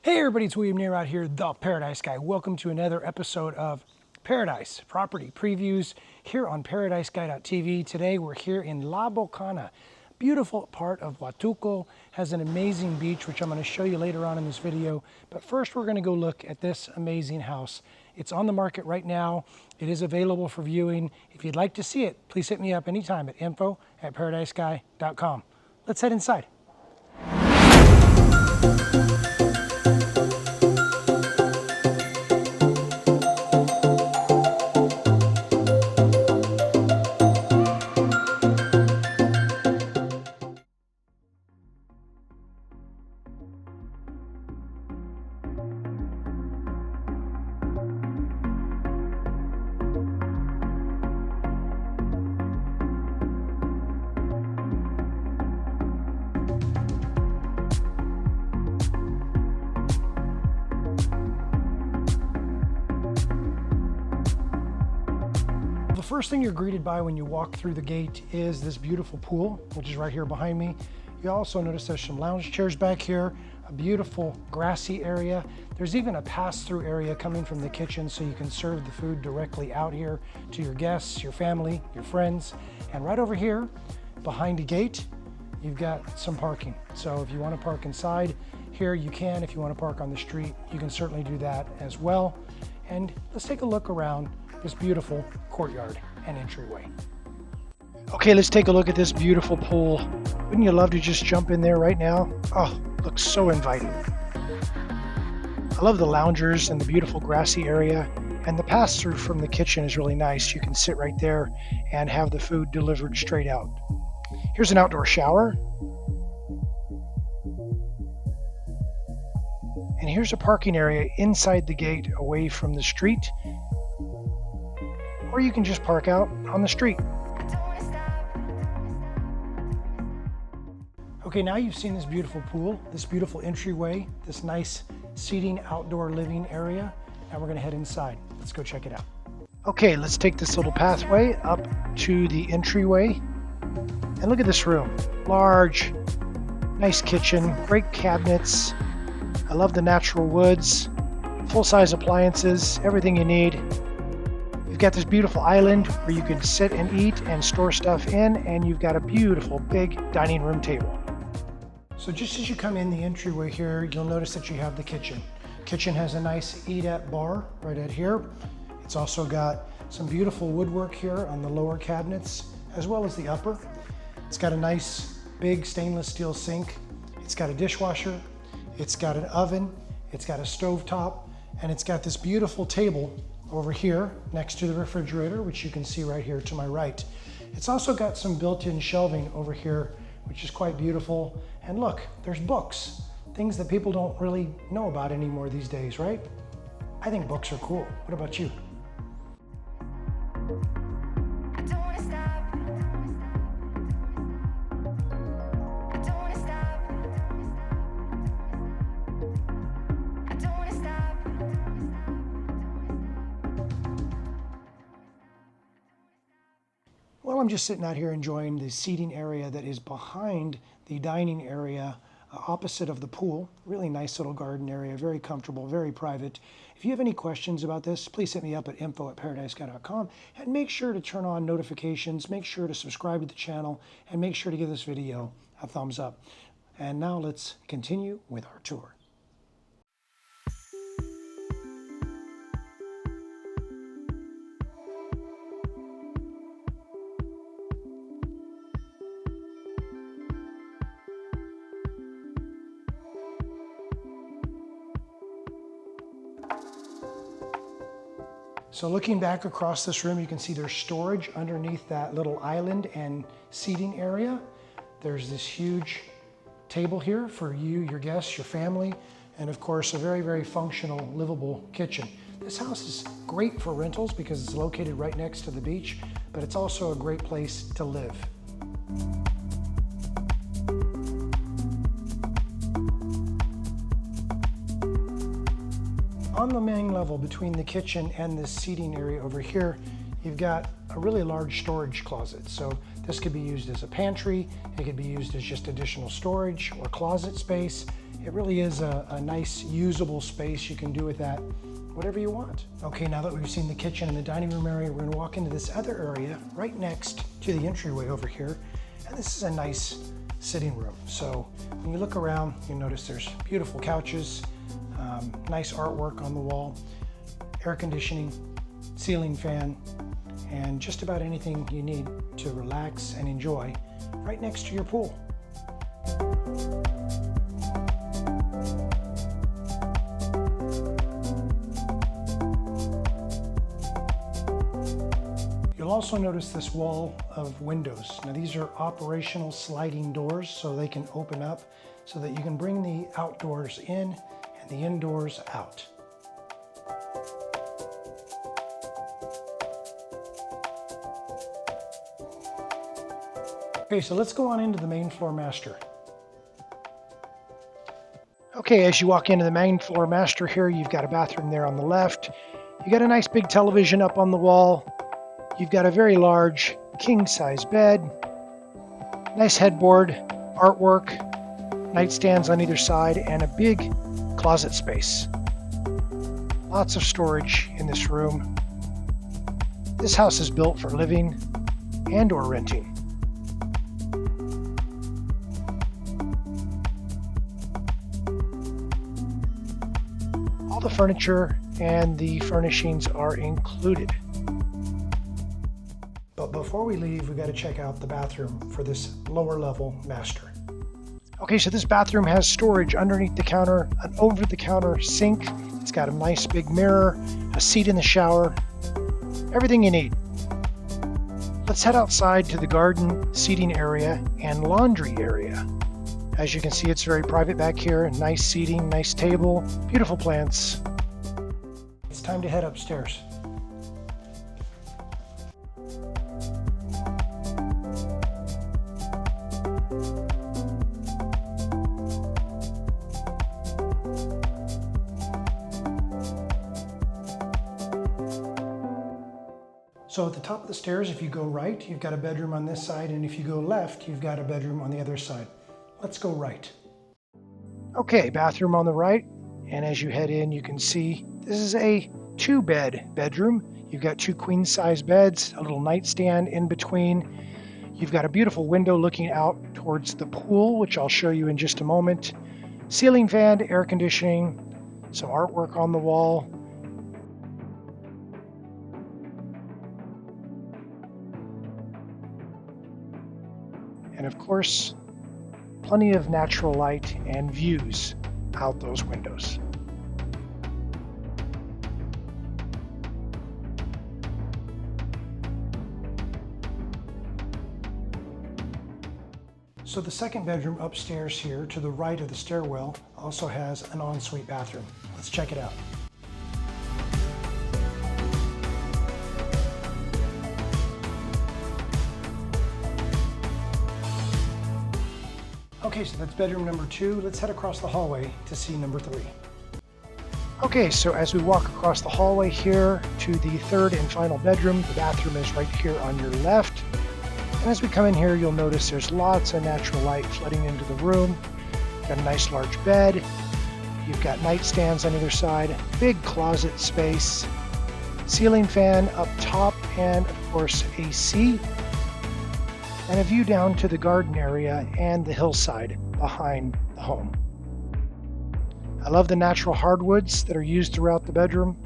Hey everybody, it's William Narod here, the Paradise Guy. Welcome to another episode of Paradise Property Previews here on ParadiseGuy.tv. Today we're here in Playa Bocana. Beautiful part of Huatulco, has an amazing beach, which I'm going to show you later on in this video. But first we're going to go look at this amazing house. It's on the market right now. It is available for viewing. If you'd like to see it, please hit me up anytime at info@ParadiseGuy.com. Let's head inside. The first thing you're greeted by when you walk through the gate is this beautiful pool, which is right here behind me. You also notice there's some lounge chairs back here, a beautiful grassy area. There's even a pass-through area coming from the kitchen so you can serve the food directly out here to your guests, your family, your friends. And right over here, behind the gate, you've got some parking. So if you want to park inside here, you can. If you want to park on the street, you can certainly do that as well. And let's take a look around this beautiful courtyard and entryway. Okay, let's take a look at this beautiful pool. Wouldn't you love to just jump in there right now? Oh, looks so inviting. I love the loungers and the beautiful grassy area, and the pass-through from the kitchen is really nice. You can sit right there and have the food delivered straight out. Here's an outdoor shower. And here's a parking area inside the gate away from the street. Or you can just park out on the street. Okay, now you've seen this beautiful pool, this beautiful entryway, this nice seating outdoor living area. Now we're gonna head inside. Let's go check it out. Okay, let's take this little pathway up to the entryway. And look at this room. Large, nice kitchen, great cabinets. I love the natural woods, full-size appliances, everything you need. You've got this beautiful island where you can sit and eat and store stuff in, and you've got a beautiful big dining room table. So just as you come in the entryway here, you'll notice that you have the kitchen. Kitchen has a nice eat-at bar right at here. It's also got some beautiful woodwork here on the lower cabinets, as well as the upper. It's got a nice big stainless steel sink. It's got a dishwasher. It's got an oven. It's got a stovetop, and it's got this beautiful table over here next to the refrigerator, which you can see right here to my right. It's also got some built-in shelving over here, which is quite beautiful. And look, there's books, things that people don't really know about anymore these days, right? I think books are cool. What about you? Well, I'm just sitting out here enjoying the seating area that is behind the dining area opposite of the pool. Really nice little garden area, very comfortable, very private. If you have any questions about this, please hit me up at info@ParadiseGuy.com, and make sure to turn on notifications, make sure to subscribe to the channel, and make sure to give this video a thumbs up. And now let's continue with our tour. So looking back across this room, you can see there's storage underneath that little island and seating area. There's this huge table here for you, your guests, your family, and of course, a very, very functional, livable kitchen. This house is great for rentals because it's located right next to the beach, but it's also a great place to live. On the main level between the kitchen and this seating area over here, you've got a really large storage closet. So this could be used as a pantry, it could be used as just additional storage or closet space. It really is a nice usable space. You can do with that whatever you want. Okay, now that we've seen the kitchen and the dining room area, we're gonna walk into this other area right next to the entryway over here. And this is a nice sitting room. So when you look around, you notice there's beautiful couches, nice artwork on the wall, air conditioning, ceiling fan, and just about anything you need to relax and enjoy right next to your pool. You'll also notice this wall of windows. Now these are operational sliding doors, so they can open up so that you can bring the outdoors in and the indoors out. Okay, so let's go on into the main floor master. Okay, as you walk into the main floor master here, you've got a bathroom there on the left. You got a nice big television up on the wall. You've got a very large king-size bed, nice headboard, artwork, nightstands on either side, and a big closet space. Lots of storage in this room. This house is built for living and or renting. All the furniture and the furnishings are included. But before we leave, we got to check out the bathroom for this lower level master. Okay, so this bathroom has storage underneath the counter, an over-the-counter sink. It's got a nice big mirror, a seat in the shower, everything you need. Let's head outside to the garden, seating area, and laundry area. As you can see, it's very private back here. Nice seating, nice table, beautiful plants. It's time to head upstairs. So at the top of the stairs, if you go right, you've got a bedroom on this side, and if you go left, you've got a bedroom on the other side. Let's go right. Okay, bathroom on the right, and as you head in, you can see this is a 2-bed bedroom. You've got 2 queen-size beds, a little nightstand in between. You've got a beautiful window looking out towards the pool, which I'll show you in just a moment. Ceiling fan, air conditioning, some artwork on the wall. And of course, plenty of natural light and views out those windows. So the second bedroom upstairs here to the right of the stairwell also has an ensuite bathroom. Let's check it out. Okay, so that's bedroom number 2. Let's head across the hallway to see number 3. Okay, so as we walk across the hallway here to the third and final bedroom, the bathroom is right here on your left. And as we come in here, you'll notice there's lots of natural light flooding into the room. You've got a nice large bed. You've got nightstands on either side, big closet space, ceiling fan up top, and of course AC. And a view down to the garden area and the hillside behind the home. I love the natural hardwoods that are used throughout the bedroom.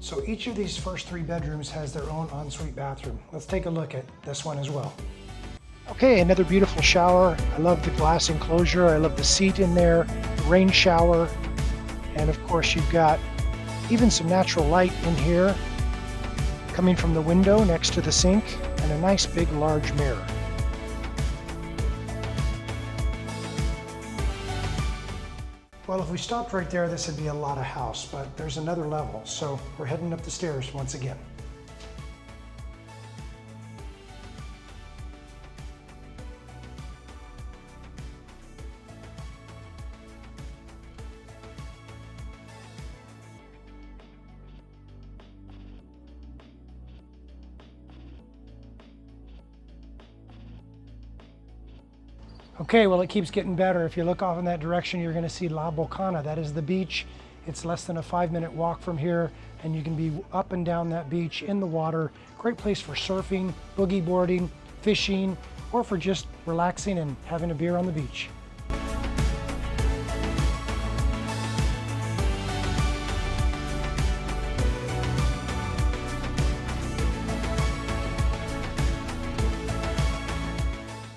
So each of these first 3 bedrooms has their own ensuite bathroom. Let's take a look at this one as well. Okay, another beautiful shower. I love the glass enclosure. I love the seat in there, the rain shower, and of course you've got even some natural light in here coming from the window next to the sink, and a nice big large mirror. Well, if we stopped right there, this would be a lot of house, but there's another level, so we're heading up the stairs once again. Okay, well, it keeps getting better. If you look off in that direction, you're going to see Playa Bocana. That is the beach. It's less than a 5-minute walk from here, and you can be up and down that beach in the water. Great place for surfing, boogie boarding, fishing, or for just relaxing and having a beer on the beach.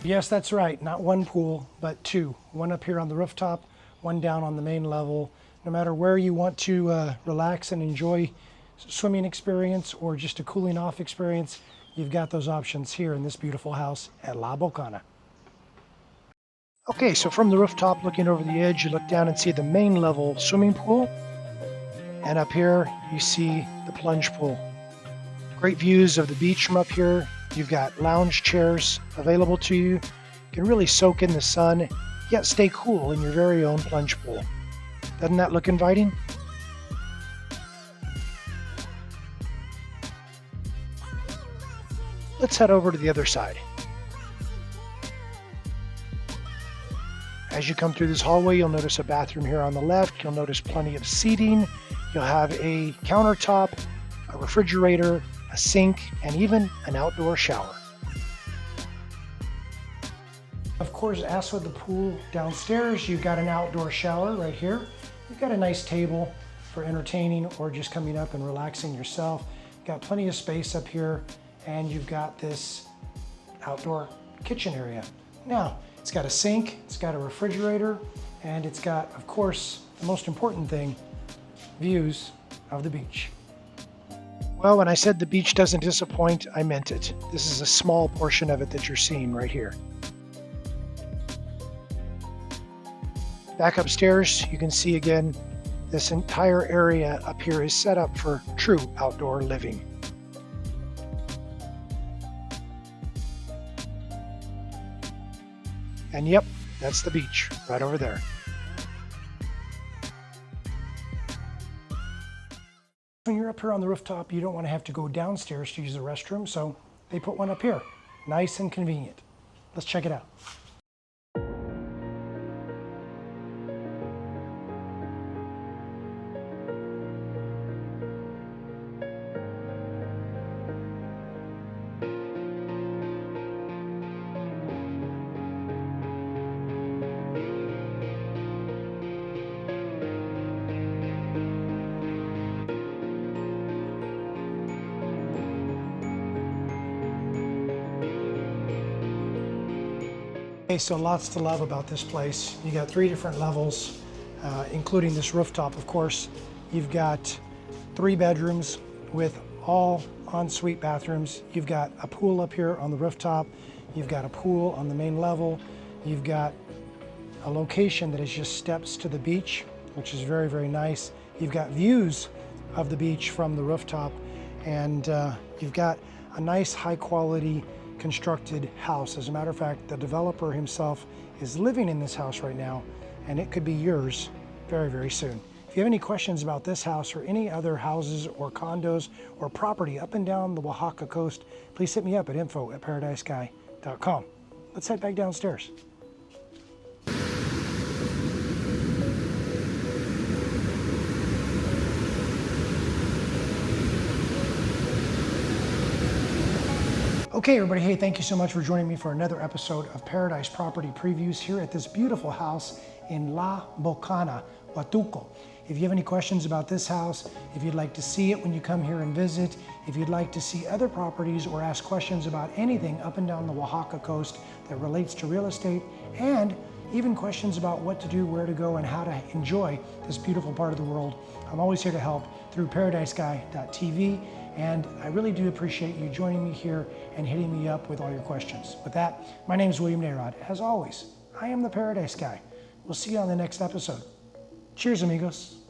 Yes, that's right. Not one pool, but two. One up here on the rooftop, one down on the main level. No matter where you want to relax and enjoy swimming experience or just a cooling off experience, you've got those options here in this beautiful house at Playa Bocana. Okay, so from the rooftop looking over the edge, you look down and see the main level swimming pool. And up here, you see the plunge pool. Great views of the beach from up here. You've got lounge chairs available to you. You can really soak in the sun, yet stay cool in your very own plunge pool. Doesn't that look inviting? Let's head over to the other side. As you come through this hallway, you'll notice a bathroom here on the left. You'll notice plenty of seating. You'll have a countertop, a refrigerator, a sink, and even an outdoor shower. Of course, as with the pool downstairs, you've got an outdoor shower right here. You've got a nice table for entertaining or just coming up and relaxing yourself. You've got plenty of space up here, and you've got this outdoor kitchen area. Now, it's got a sink, it's got a refrigerator, and it's got, of course, the most important thing, views of the beach. Well, when I said the beach doesn't disappoint, I meant it. This is a small portion of it that you're seeing right here. Back upstairs, you can see again, this entire area up here is set up for true outdoor living. And yep, that's the beach right over there. When you're up here on the rooftop, you don't want to have to go downstairs to use the restroom, so they put one up here. Nice and convenient. Let's check it out. Okay, so lots to love about this place. You got 3 different levels, including this rooftop, of course. You've got 3 bedrooms with all ensuite bathrooms. You've got a pool up here on the rooftop. You've got a pool on the main level. You've got a location that is just steps to the beach, which is very, very nice. You've got views of the beach from the rooftop, and you've got a nice high quality constructed house. As a matter of fact, the developer himself is living in this house right now, and it could be yours very, very soon. If you have any questions about this house or any other houses or condos or property up and down the Oaxaca coast, please hit me up at info@paradisesky.com. Let's head back downstairs. Okay, everybody, hey, thank you so much for joining me for another episode of Paradise Property Previews here at this beautiful house in Playa Bocana, Huatulco. If you have any questions about this house, if you'd like to see it when you come here and visit, if you'd like to see other properties or ask questions about anything up and down the Oaxaca coast that relates to real estate, and even questions about what to do, where to go, and how to enjoy this beautiful part of the world, I'm always here to help through paradisesky.tv. And I really do appreciate you joining me here and hitting me up with all your questions. With that, my name is William Narod. As always, I am the Paradise Guy. We'll see you on the next episode. Cheers, amigos.